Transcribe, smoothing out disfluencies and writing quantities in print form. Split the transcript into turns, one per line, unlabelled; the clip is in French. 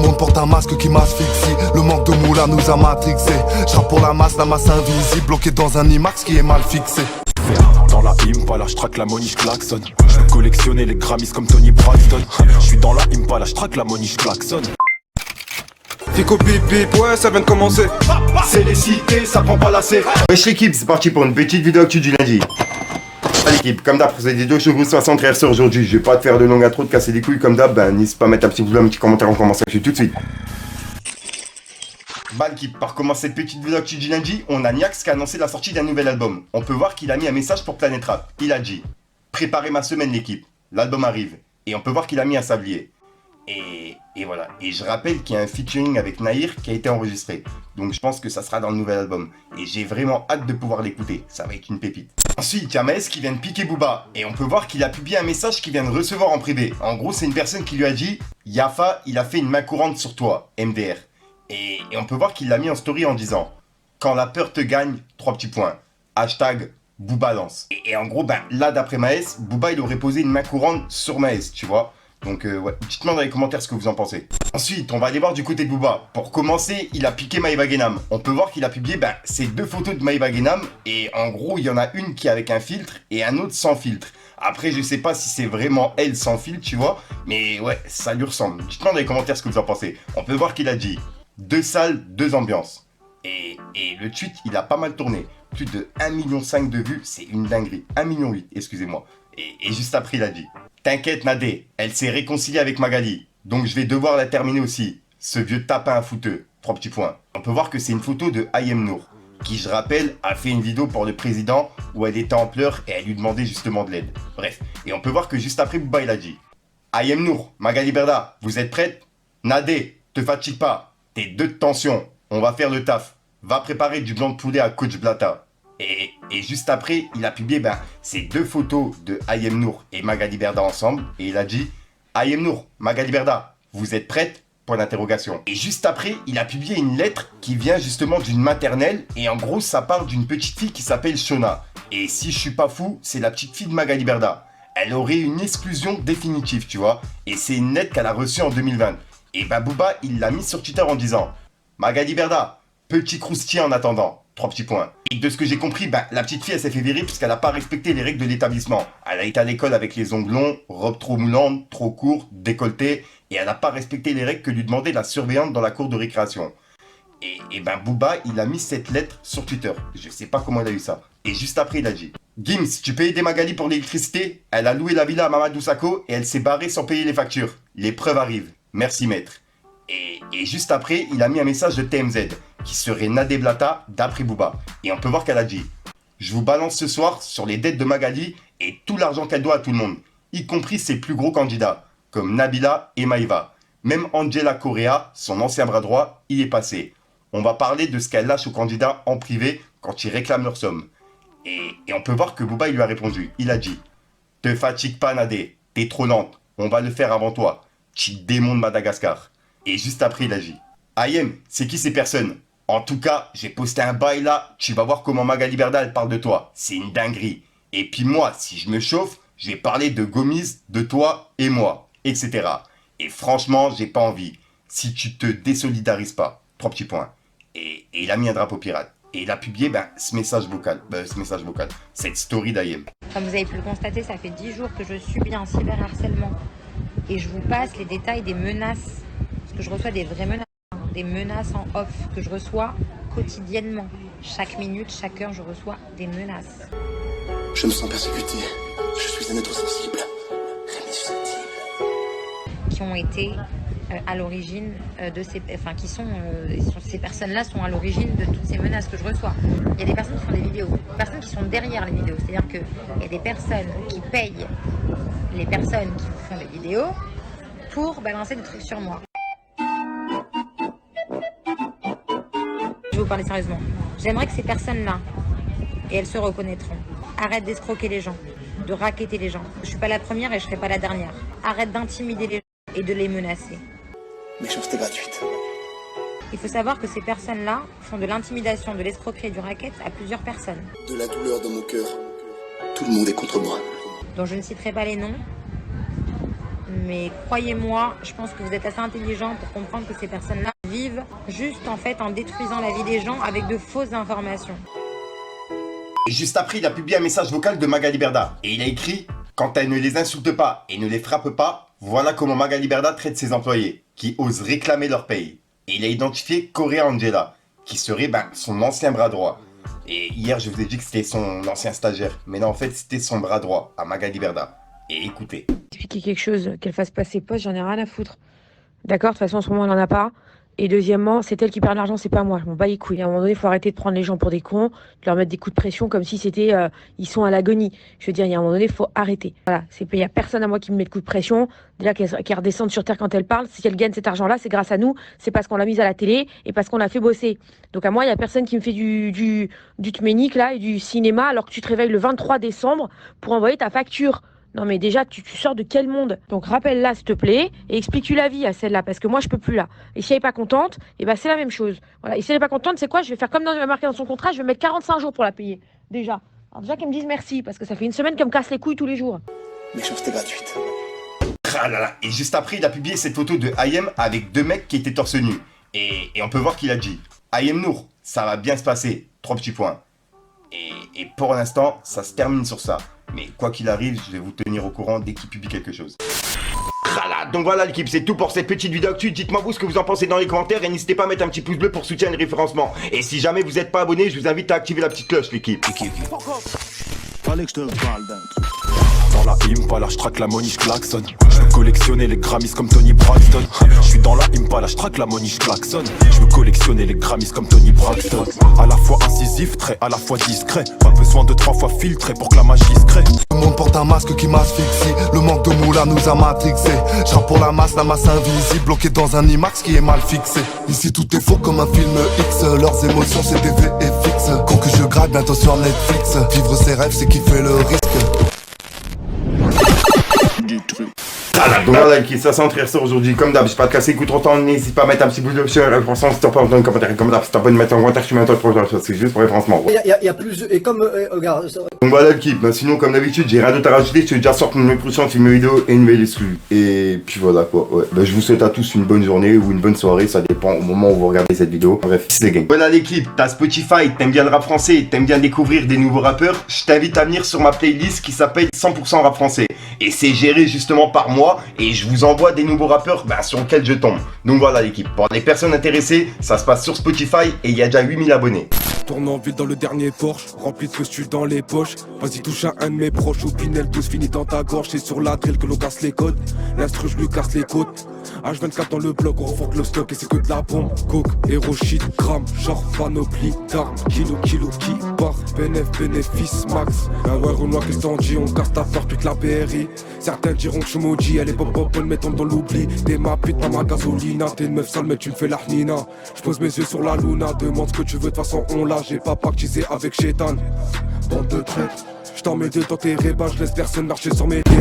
monde porte un masque qui m'asphyxie. Le manque de moula nous a matrixé. J'rappe pour la masse invisible, bloqué dans un IMAX qui est mal fixé.
Dans la Impala, j'traque la money, j'klaxonne. J'veux collectionner les Grammys comme Tony Braxton. J'suis dans la Impala, j'traque la money, j'klaxonne.
Fico bip bip, ouais ça vient de commencer.
C'est les cités, ça prend pas la C.
Wesh l'équipe, c'est parti pour une petite vidéo actu du lundi. Allez l'équipe, comme d'hab, pour cette vidéo, je vous 60 RC aujourd'hui. Je vais pas te faire de longue intro, de casser les couilles comme d'hab. N'hésite pas à mettre un petit pouce bleu, un petit commentaire, on commence actu tout de suite. Bah l'équipe, par commencer cette petite vidéo actu du lundi, on a Niax qui a annoncé la sortie d'un nouvel album. On peut voir qu'il a mis un message pour Planet Rap. Il a dit: préparez ma semaine l'équipe, l'album arrive. Et on peut voir qu'il a mis un sablier. Et voilà, et je rappelle qu'il y a un featuring avec Nahir qui a été enregistré. Donc je pense que ça sera dans le nouvel album. Et j'ai vraiment hâte de pouvoir l'écouter, ça va être une pépite. Ensuite, il y a Maes qui vient de piquer Booba. Et on peut voir qu'il a publié un message qu'il vient de recevoir en privé. En gros, c'est une personne qui lui a dit: Yafa, il a fait une main courante sur toi, MDR. Et on peut voir qu'il l'a mis en story en disant: quand la peur te gagne, 3 petits points. Hashtag Booba lance. Et en gros, là d'après Maes, Booba il aurait posé une main courante sur Maes, tu vois. Donc ouais, dites-moi dans les commentaires ce que vous en pensez. Ensuite, on va aller voir du côté de Booba. Pour commencer, il a piqué Maëva Guénam. On peut voir qu'il a publié ces deux photos de Maëva Guénam. Et en gros, il y en a une qui est avec un filtre et un autre sans filtre. Après, je sais pas si c'est vraiment elle sans filtre, tu vois. Mais ouais, ça lui ressemble. Dites-moi dans les commentaires ce que vous en pensez. On peut voir qu'il a dit: 2 salles, 2 ambiances. Et le tweet, il a pas mal tourné. Plus de 1,5 million de vues, c'est une dinguerie. 1,8 million, excusez-moi. Et juste après, il a dit: t'inquiète Nadé, elle s'est réconciliée avec Magali, donc je vais devoir la terminer aussi. Ce vieux tapin à fouteux. 3 petits points. On peut voir que c'est une photo de Ayem Nour, qui, je rappelle, a fait une vidéo pour le président où elle était en pleurs et elle lui demandait justement de l'aide. Bref, et on peut voir que juste après, Booba il a dit: Ayem Nour, Magali Berda, vous êtes prête? Nadé, te fatigue pas, t'es deux de tension, on va faire le taf. Va préparer du blanc de poulet à Coach Blata. Et juste après, il a publié ces deux photos de Ayem Nour et Magali Berda ensemble. Et il a dit: Ayem Nour, Magali Berda, vous êtes prête? Point d'interrogation. Et juste après, il a publié une lettre qui vient justement d'une maternelle. Et en gros, ça parle d'une petite fille qui s'appelle Shona. Et si je suis pas fou, c'est la petite fille de Magali Berda. Elle aurait une exclusion définitive, tu vois. Et c'est une lettre qu'elle a reçue en 2020. Et Booba, il l'a mis sur Twitter en disant: Magali Berda, petit croustillant en attendant. 3 petits points. Et de ce que j'ai compris, la petite fille, elle s'est fait virer puisqu'elle n'a pas respecté les règles de l'établissement. Elle a été à l'école avec les ongles longs, robe trop moulante, trop courte, décolletée, et elle n'a pas respecté les règles que lui demandait la surveillante dans la cour de récréation. Et Booba, il a mis cette lettre sur Twitter. Je sais pas comment il a eu ça. Et juste après, il a dit: Gims, tu peux aider Magali pour l'électricité? Elle a loué la villa à Mamadou Sakho et elle s'est barrée sans payer les factures. Les preuves arrivent. Merci maître. Et juste après, il a mis un message de TMZ, qui serait Nadé Blata d'après Booba. Et on peut voir qu'elle a dit: je vous balance ce soir sur les dettes de Magali et tout l'argent qu'elle doit à tout le monde, y compris ses plus gros candidats, comme Nabila et Maïva. Même Angela Correa, son ancien bras droit, y est passé. On va parler de ce qu'elle lâche aux candidats en privé quand ils réclament leur somme. Et on peut voir que Booba il lui a répondu. Il a dit: te fatigue pas Nadé, t'es trop lente, on va le faire avant toi. Petit démon de Madagascar. Et juste après, il a dit: Ayem, c'est qui ces personnes? En tout cas, j'ai posté un bail là, tu vas voir comment Magali Berda elle parle de toi. C'est une dinguerie. Et puis moi, si je me chauffe, je vais parler de Gomis, de toi et moi, etc. Et franchement, j'ai pas envie. Si tu te désolidarises pas. 3 petits points. Et il a mis un drapeau pirate. Et il a publié ce message vocal. Cette story d'Ayem.
Comme vous avez pu le constater, ça fait 10 jours que je subis un cyberharcèlement. Et je vous passe les détails des menaces. Parce que je reçois des vraies menaces. Des menaces en off que je reçois quotidiennement. Chaque minute, chaque heure, je reçois des menaces.
Je me sens persécuté. Je suis un être sensible. Rémi susceptible.
Qui ont été à l'origine de ces... Enfin, ces personnes-là sont à l'origine de toutes ces menaces que je reçois. Il y a des personnes qui font des vidéos. Des personnes qui sont derrière les vidéos. C'est-à-dire qu'il y a des personnes qui payent les personnes qui font des vidéos pour balancer des trucs sur moi. Je vais vous parler sérieusement. J'aimerais que ces personnes-là, et elles se reconnaîtront, arrêtent d'escroquer les gens, de racketter les gens. Je suis pas la première et je serai pas la dernière. Arrête d'intimider les gens et de les menacer.
Méchanceté gratuite.
Il faut savoir que ces personnes-là font de l'intimidation, de l'escroquerie et du racket à plusieurs personnes.
De la douleur dans mon cœur. Tout le monde est contre moi.
Dont je ne citerai pas les noms, Mais croyez-moi, je pense que vous êtes assez intelligent pour comprendre que ces personnes-là vivent juste en fait en détruisant la vie des gens avec de fausses informations.
Et juste après, il a publié un message vocal de Magali Berda. Et il a écrit « Quand elle ne les insulte pas et ne les frappe pas, voilà comment Magali Berda traite ses employés, qui osent réclamer leur paye. » Et il a identifié Correa Angela, qui serait son ancien bras droit. Et hier, je vous ai dit que c'était son ancien stagiaire. Mais non, en fait, c'était son bras droit, à Magali Berda. Et écoutez.
Expliquer quelque chose, qu'elle fasse passer poste, j'en ai rien à foutre. D'accord, de toute façon, en ce moment, elle n'en a pas. Et deuxièmement, c'est elle qui perd de l'argent, c'est pas moi. Je m'en bats les couilles. À un moment donné, il faut arrêter de prendre les gens pour des cons, de leur mettre des coups de pression comme si c'était, ils sont à l'agonie. Je veux dire, il y a un moment donné, il faut arrêter. Voilà, il n'y a personne à moi qui me met de coups de pression. Déjà qu'elle redescende sur terre quand elle parle, si elle gagne cet argent-là, c'est grâce à nous, c'est parce qu'on l'a mise à la télé et parce qu'on l'a fait bosser. Donc à moi, il n'y a personne qui me fait du tménique là et du cinéma alors que tu te réveilles le 23 décembre pour envoyer ta facture. Non mais déjà, tu sors de quel monde? Donc rappelle-la s'il te plaît et explique-lui la vie à celle-là parce que moi je peux plus là. Et si elle est pas contente, et ben c'est la même chose. Voilà. Et si elle est pas contente, c'est quoi? Je vais faire comme marqué dans son contrat, je vais mettre 45 jours pour la payer. Déjà. Alors déjà qu'elle me dise merci parce que ça fait une semaine qu'elle me casse les couilles tous les jours.
Méchanceté gratuite.
Ah là là. Et juste après, il a publié cette photo de IM avec deux mecs qui étaient torse nu. Et on peut voir qu'il a dit IM Nour, ça va bien se passer. 3 petits points. Et pour l'instant, ça se termine sur ça. Mais quoi qu'il arrive, je vais vous tenir au courant dès qu'il publie quelque chose. Voilà, donc voilà l'équipe, c'est tout pour cette petite vidéo actu. Dites-moi vous ce que vous en pensez dans les commentaires et n'hésitez pas à mettre un petit pouce bleu pour soutenir le référencement. Et si jamais vous n'êtes pas abonné, je vous invite à activer la petite cloche l'équipe.
Fallait que je te parle d'un truc.
Dans la Impala, je traque la money, je klaxonne. Je veux collectionner les Grammys comme Tony Braxton. Je suis dans la Impala, je traque la money, je klaxonne. Je veux collectionner les Grammys comme Tony Braxton. À la fois incisif, très à la fois discret. Pas besoin de 3 fois filtré pour que la magie se crée.
Le monde porte un masque qui m'asphyxie. Le manque de moula nous a matrixé. Je rappe pour la masse invisible, bloqué dans un IMAX qui est mal fixé. Ici tout est faux comme un film X. Leurs émotions c'est des VFX. Quand que je gratte bientôt sur Netflix. Vivre ses rêves c'est kiffer le risque.
Voilà, donc voilà l'équipe, ça c'est entré ressort aujourd'hui. Comme d'hab, j'ai pas de casser, écoute trop temps, n'hésite pas à mettre un petit bout de sur référencement si t'as pas dans les commentaires. Comme d'hab, si t'as pas de mettre en commentaire, tu mets un temps de projet, c'est juste pour référencement.
Il y a plus, et comme, regarde,
donc voilà l'équipe, sinon comme d'habitude, j'ai rien d'autre à rajouter, je vais déjà sortir une prochaine vidéo et une nouvelle exclue. Et puis voilà quoi, ouais. Je vous souhaite à tous une bonne journée ou une bonne soirée, ça dépend au moment où vous regardez cette vidéo. Bref, c'est gang. Voilà l'équipe, t'as Spotify, t'aimes bien le rap français, t'aimes bien découvrir des nouveaux rappeurs, je t'invite à venir sur ma playlist qui s'appelle 100% rap français. Et c'est géré justement par moi et je vous envoie des nouveaux rappeurs sur lesquels je tombe. Donc voilà l'équipe, pour les personnes intéressées, ça se passe sur Spotify et il y a déjà 8000 abonnés.
Tourne en ville dans le dernier Porsche, rempli de costumes dans les poches. Vas-y touche à un de mes proches, ou Pinel tous finit dans ta gorge. C'est sur la drill que l'on casse les codes, l'instru je lui casse les côtes. H24 dans le bloc, on refonte le stock et c'est que de la bombe. Coke, héros, shit, gramme, genre panoplie d'armes. Kilo qui part, bénéfice max. Ah ouais Renoir qu'est-ce t'en dis, on casse ta peur toute la BRI. Certains diront que je suis maudit, elle est pop mais tombe dans l'oubli. T'es ma pute, pas ma gasolina, t'es une meuf sale mais tu me fais la hnina. Je pose mes yeux sur la luna, demande ce que tu veux, de toute façon on l'a. J'ai pas pactisé avec Chétan, bande de traite. Je t'en mets deux dans tes rébats, je laisse personne marcher sur mes terres.